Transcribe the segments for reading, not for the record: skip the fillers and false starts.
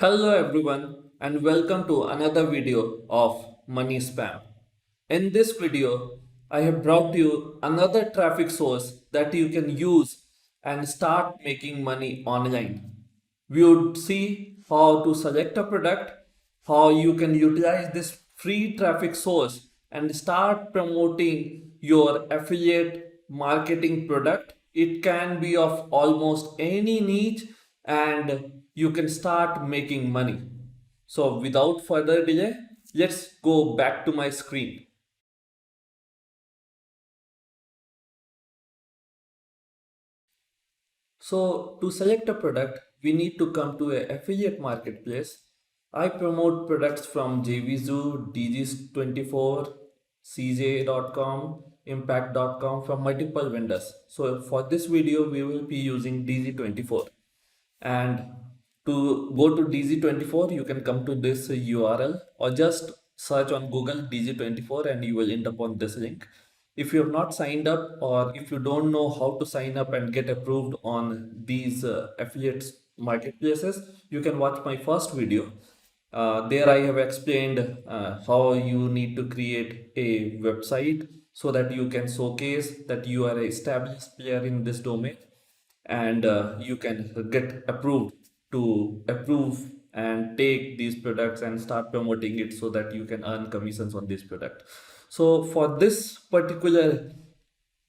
Hello everyone and welcome to another video of Money Spam. In this video, I have brought you another traffic source that you can use and start making money online. We would see how to select a product, how you can utilize this free traffic source and start promoting your affiliate marketing product. It can be of almost any niche and you can start making money. So without further delay, let's go back to my screen. So to select a product, we need to come to a affiliate marketplace. I promote products from JVZoo, DGs24, CJ.com, Impact.com from multiple vendors. So for this video, we will be using DG24. And to go to DG24, you can come to this URL or just search on Google DG24 and you will end up on this link. If you have not signed up or if you don't know how to sign up and get approved on these affiliates marketplaces, you can watch my first video. There I have explained how you need to create a website so that you can showcase that you are a established player in this domain and you can get approved to approve and take these products and start promoting it so that you can earn commissions on this product. So for this particular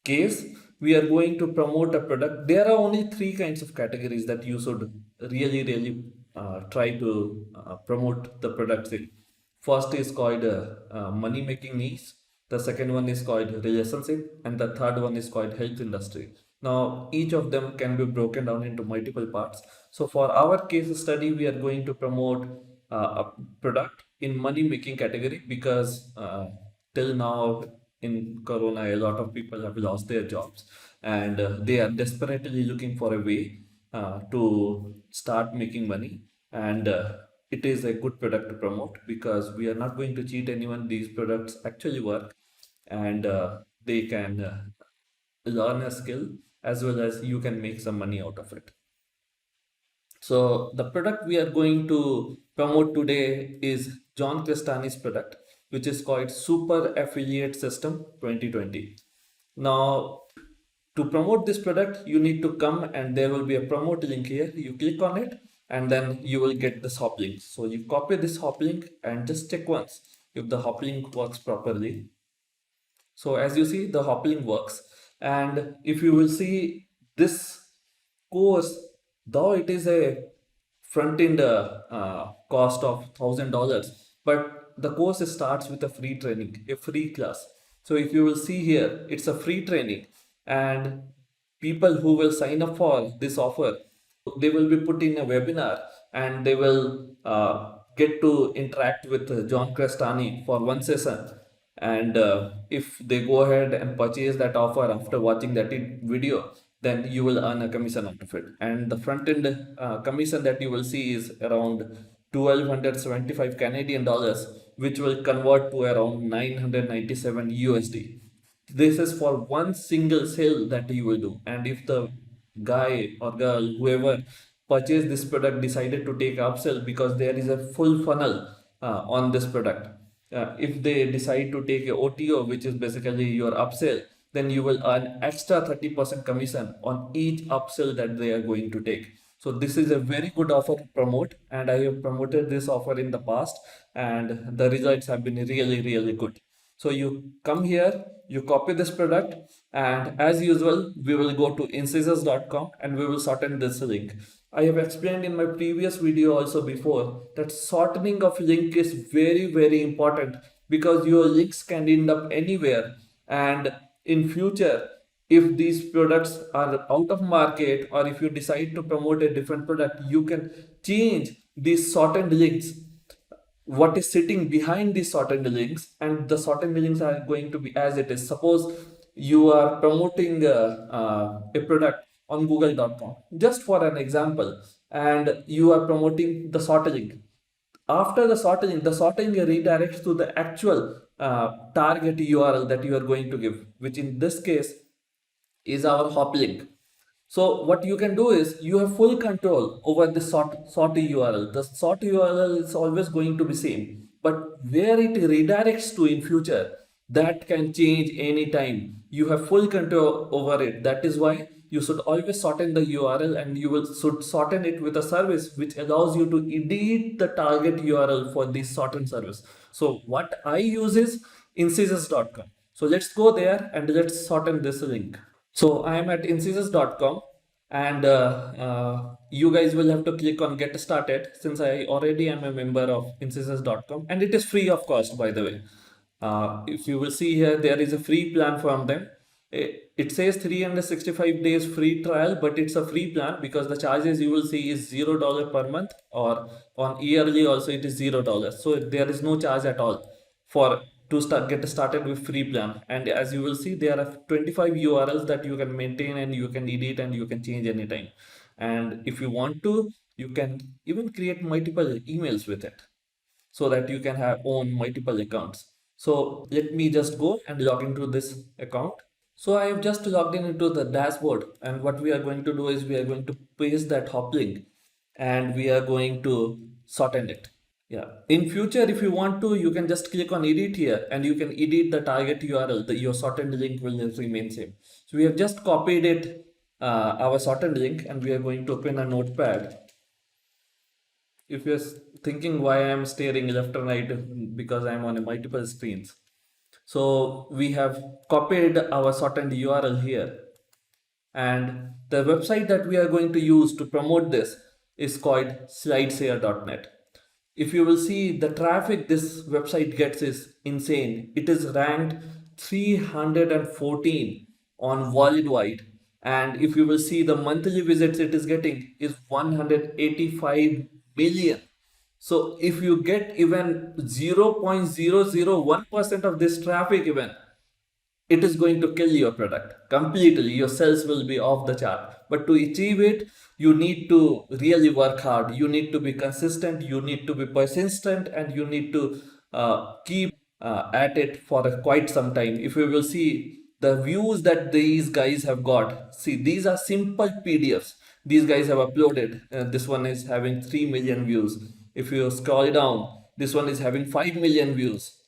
case, we are going to promote a product. There are only three kinds of categories that you should really try to promote the products in. First is called money making niche. The second one is called relationship, and the third one is called health industry. Now, each of them can be broken down into multiple parts. So, for our case study, we are going to promote a product in money making category because till now in Corona, a lot of people have lost their jobs and they are desperately looking for a way to start making money. And it is a good product to promote because we are not going to cheat anyone. These products actually work and they can learn a skill as well as you can make some money out of it. So the product we are going to promote today is John Crestani's product, which is called Super Affiliate System 2020. Now, to promote this product, you need to come and there will be a promote link here. You click on it and then you will get this hop link. So you copy this hop link and just check once if the hop link works properly. So as you see, the hop link works. And if you will see this course, though it is a front-end cost of $1,000, but the course starts with a free training, a free class. So if you will see here, it's a free training and people who will sign up for this offer, they will be put in a webinar and they will get to interact with John Crestani for one session. And if they go ahead and purchase that offer after watching that video, then you will earn a commission out of it. And the front end commission that you will see is around 1275 Canadian dollars, which will convert to around 997 USD. This is for one single sale that you will do. And if the guy or girl, whoever purchased this product, decided to take upsell because there is a full funnel on this product. If they decide to take a OTO, which is basically your upsell, then you will earn extra 30% commission on each upsell that they are going to take. So this is a very good offer to promote, and I have promoted this offer in the past, and the results have been really good. So you come here, you copy this product, and as usual, we will go to incisors.com and we will shorten this link. I have explained in my previous video also before that shortening of link is very important because your links can end up anywhere, and in future if these products are out of market or if you decide to promote a different product, you can change these shortened links, what is sitting behind these shortened links, and the shortened links are going to be as it is. Suppose you are promoting a product on google.com just for an example, and you are promoting the short link. After the shortening redirects to the actual target URL that you are going to give, which in this case is our hop link. So what you can do is you have full control over the sort URL. The sort URL is always going to be same, but where it redirects to in future, that can change anytime. You have full control over it. That is why you should always shorten the URL, and you will should shorten it with a service which allows you to edit the target URL for this shortened service. So what I use is incisors.com. So let's go there and let's shorten this link. So I am at incisors.com, and you guys will have to click on get started, since I already am a member of incisors.com, and it is free of cost, by the way. If you will see here, there is a free plan from them. It says 365 days free trial, but it's a free plan because the charges you will see is $0 per month, or on yearly also it is $0. So there is no charge at all for to get started with free plan. And as you will see, there are 25 URLs that you can maintain, and you can edit, and you can change anytime. And if you want to, you can even create multiple emails with it, so that you can have own multiple accounts. So let me just go and log into this account. So I have just logged in into the dashboard, and what we are going to do is we are going to paste that hop link, and we are going to shorten it. Yeah. In future, if you want to, you can just click on edit here, and you can edit the target URL. Your shortened link will remain same. So we have just copied it, our shortened link, and we are going to open a notepad. If you're thinking why I'm staring left and right, because I'm on a multiple screens. So we have copied our shortened URL here, and the website that we are going to use to promote this is called slideshare.net. If you will see, the traffic this website gets is insane. It is ranked 314 on worldwide, and if you will see, the monthly visits it is getting is 185 million. So if you get even 0.001% of this traffic, even, it is going to kill your product completely. Your sales will be off the chart. But to achieve it, you need to really work hard. You need to be consistent, you need to be persistent, and you need to keep at it for quite some time. If you will see the views that these guys have got, see, these are simple PDFs these guys have uploaded. This one is having 3 million views. If you scroll down, this one is having 5 million views.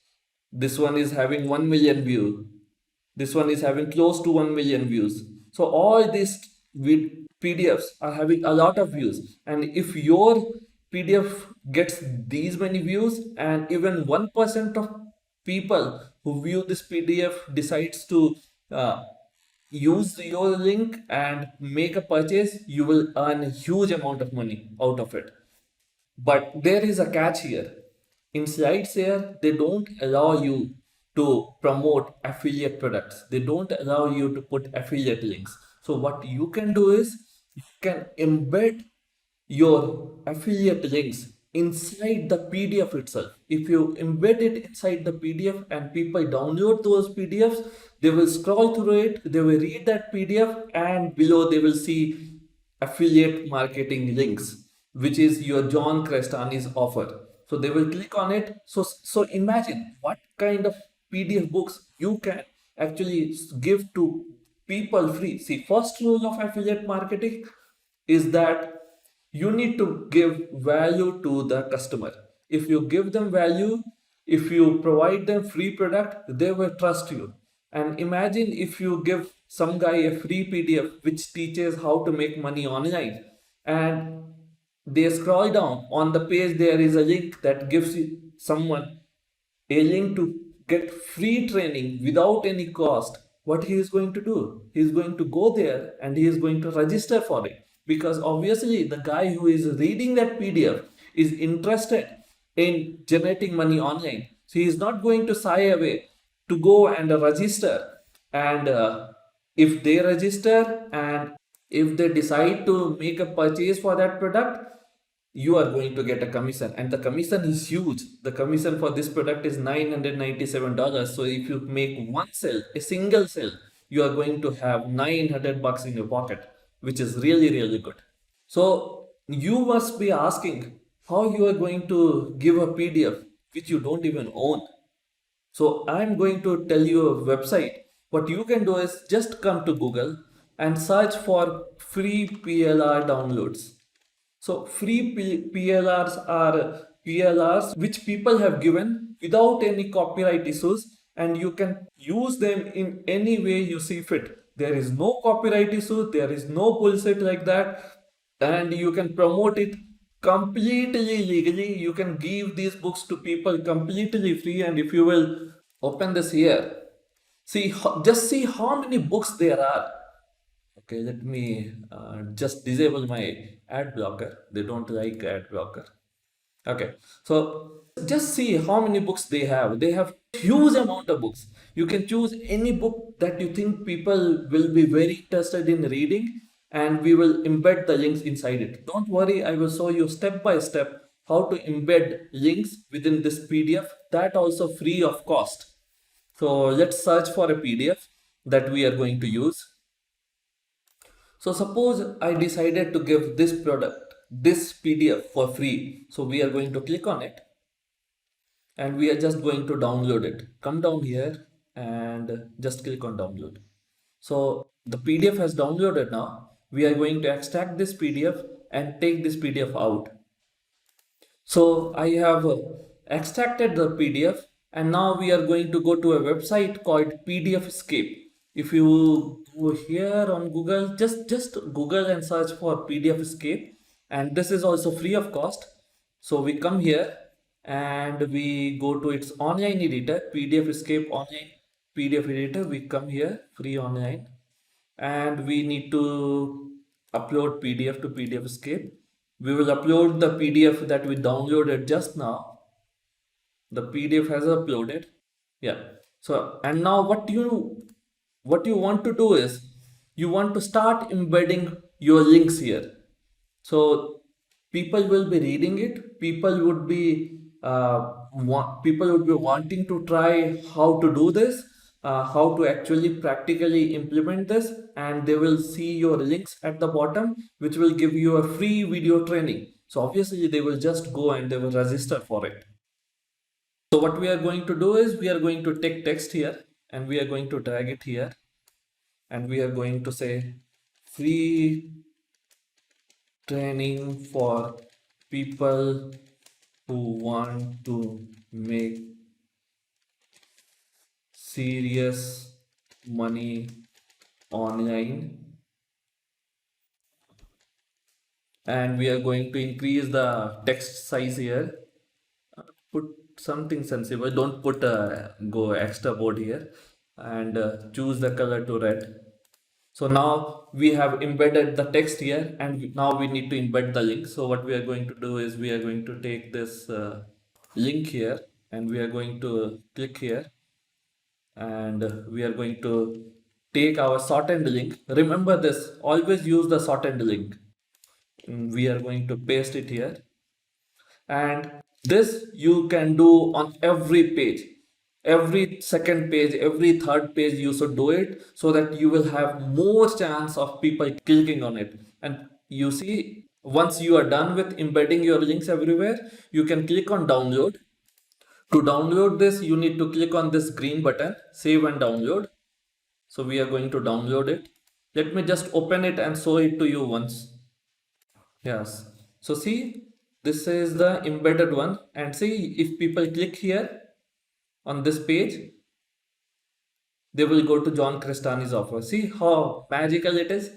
This one is having 1 million view. This one is having close to 1 million views. So all these PDFs are having a lot of views. And if your PDF gets these many views, and even 1% of people who view this PDF decides to use your link and make a purchase, you will earn a huge amount of money out of it. But there is a catch here. In Slideshare, they don't allow you to promote affiliate products. They don't allow you to put affiliate links. So what you can do is you can embed your affiliate links inside the PDF itself. If you embed it inside the PDF and people download those PDFs, they will scroll through it, they will read that PDF, and below they will see affiliate marketing links, which is your John Crestani's offer. So they will click on it. So imagine what kind of PDF books you can actually give to people free. See, first rule of affiliate marketing is that you need to give value to the customer. If you give them value, if you provide them free product, they will trust you. And imagine if you give some guy a free PDF which teaches how to make money online, and they scroll down on the page, there is a link that gives someone a link to get free training without any cost. What he is going to do, he is going to go there and he is going to register for it, because obviously the guy who is reading that PDF is interested in generating money online. So he is not going to shy away to go and register. And if they register and if they decide to make a purchase for that product, you are going to get a commission, and the commission is huge. The commission for this product is $997. So if you make one sale, a single sale, you are going to have $900 in your pocket, which is really, really good. So you must be asking how you are going to give a PDF which you don't even own. So I'm going to tell you a website. What you can do is just come to Google, and search for free PLR downloads. So free PLRs are PLRs which people have given without any copyright issues, and you can use them in any way you see fit. There is no copyright issue, there is no bullshit like that, and you can promote it completely legally. You can give these books to people completely free, and if you will open this here, just see how many books there are. Okay, let me just disable my ad blocker. They don't like ad blocker. Okay, so just see how many books they have. They have huge amount of books. You can choose any book that you think people will be very interested in reading, and we will embed the links inside it. Don't worry, I will show you step by step how to embed links within this PDF, that also free of cost. So let's search for a PDF that we are going to use. So suppose I decided to give this product, this PDF for free. So we are going to click on it and we are just going to download it. Come down here and just click on download. So the PDF has downloaded now. We are going to extract this PDF and take this PDF out. So I have extracted the PDF and now we are going to go to a website called PDF Escape. If you go here on Google, just Google and search for PDF Escape, and this is also free of cost. So we come here and we go to its online editor, PDF Escape online PDF editor. We come here, free online, and we need to upload PDF to PDF Escape. We will upload the PDF that we downloaded just now. The PDF has uploaded. Yeah. So, and now what you want to do is you want to start embedding your links here. So people will be reading it. People would be wanting to try how to do this, how to actually practically implement this, and they will see your links at the bottom, which will give you a free video training. So obviously they will just go and they will register for it. So what we are going to do is we are going to take text here and we are going to drag it here and we are going to say free training for people who want to make serious money online, and we are going to increase the text size here. Put something sensible, don't put go extra bold here, and choose the color to red. So now we have embedded the text here, and now we need to embed the link. So what we are going to do is we are going to take this link here and we are going to click here and we are going to take our shortened link. Remember this, always use the shortened link. We are going to paste it here, and this you can do on every page, every second page, every third page. You should do it so that you will have more chance of people clicking on it. And you see, once you are done with embedding your links everywhere, you can click on download. To download this, you need to click on this green button, save and download. So we are going to download it. Let me just open it and show it to you once. Yes. So see, this is the embedded one, and see, if people click here on this page, they will go to John Crestani's offer. See how magical it is.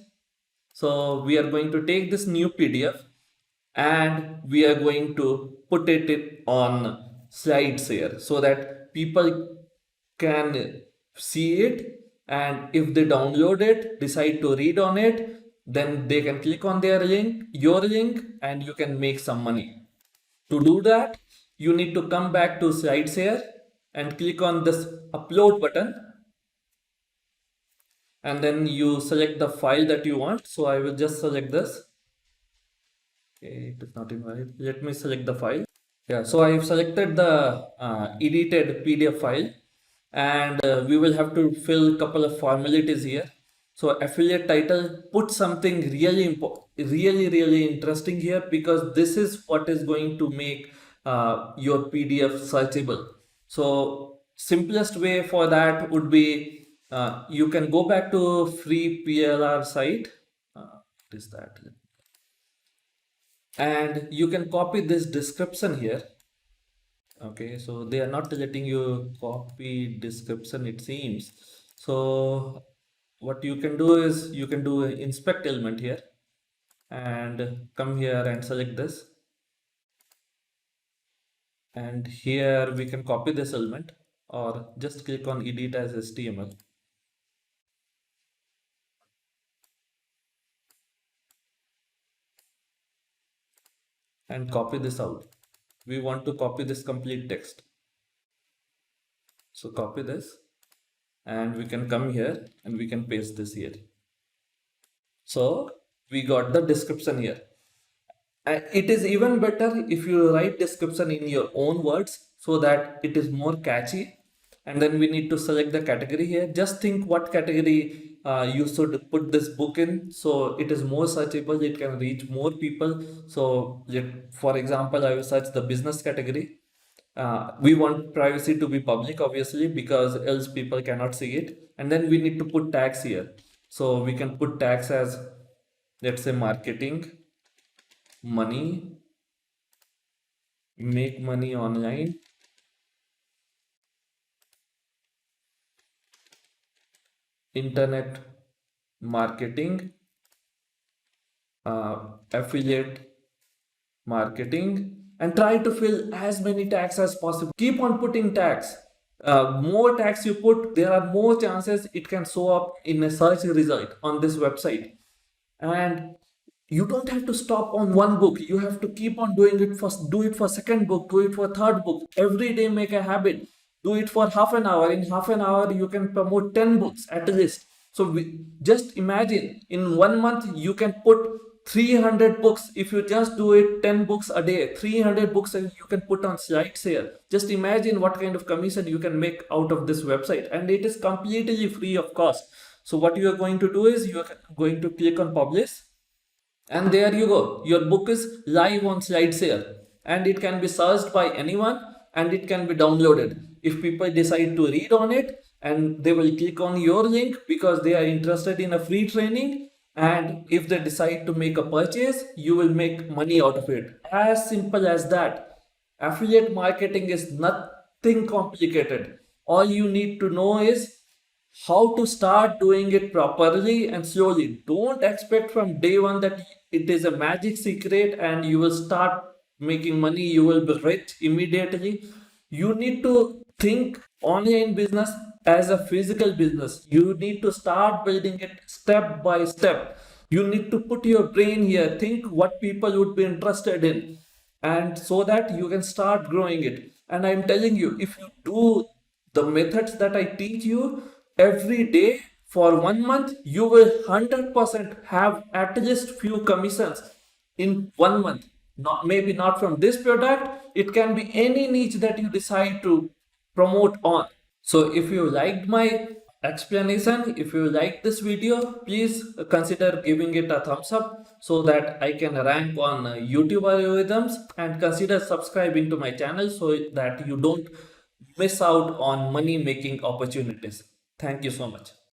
So we are going to take this new PDF and we are going to put it on Slideshare so that people can see it, and if they download it, decide to read on it, then they can click on their link, your link, and you can make some money. To do that, you need to come back to Slideshare and click on this upload button, and then you select the file that you want. So I will just select this. Okay, it is not invalid. Let me select the file. Yeah, so I have selected the edited PDF file, and we will have to fill a couple of formalities here. So affiliate title, put something really interesting here, because this is what is going to make your PDF searchable. So simplest way for that would be You can go back to free PLR site. What is that? And you can copy this description here. Okay, so they are not letting you copy description, it seems. So what you can do is you can do a inspect element here and come here and select this. And here we can copy this element or just click on edit as HTML. And copy this out. We want to copy this complete text. So copy this and we can come here and we can paste this here. So we got the description here. And it is even better if you write description in your own words so that it is more catchy. And then we need to select the category here. Just think what category you should put this book in, so it is more searchable, it can reach more people. So for example, I will search the business category. We want privacy to be public, obviously, because else people cannot see it. And then we need to put tags here. So we can put tags as, let's say, marketing, money, make money online, internet marketing, affiliate marketing, and try to fill as many tags as possible. Keep on putting tags. More tags you put, there are more chances it can show up in a search result on this website. And you don't have to stop on one book. You have to keep on doing it first. Do it for second book, do it for third book. Every day make a habit. Do it for half an hour. In half an hour you can promote 10 books at least. So just imagine in 1 month you can put 300 books. If you just do it 10 books a day, 300 books you can put on Slideshare. Just imagine what kind of commission you can make out of this website, and it is completely free of cost. So what you are going to do is you are going to click on publish, and there you go. Your book is live on Slideshare and it can be searched by anyone and it can be downloaded. If people decide to read on it, and they will click on your link because they are interested in a free training, and if they decide to make a purchase, you will make money out of it. As simple as that. Affiliate marketing is nothing complicated. All you need to know is how to start doing it properly and slowly. Don't expect from day one that it is a magic secret and you will start making money, you will be rich immediately. You need to think online business as a physical business. You need to start building it step by step. You need to put your brain here, think what people would be interested in, and so that you can start growing it. And I'm telling you, if you do the methods that I teach you every day for 1 month, you will 100% have at least few commissions in 1 month. Not maybe not from this product, it can be any niche that you decide to promote on. So if you liked my explanation, if you like this video, please consider giving it a thumbs up so that I can rank on YouTube algorithms, and consider subscribing to my channel so that you don't miss out on money making opportunities. Thank you so much.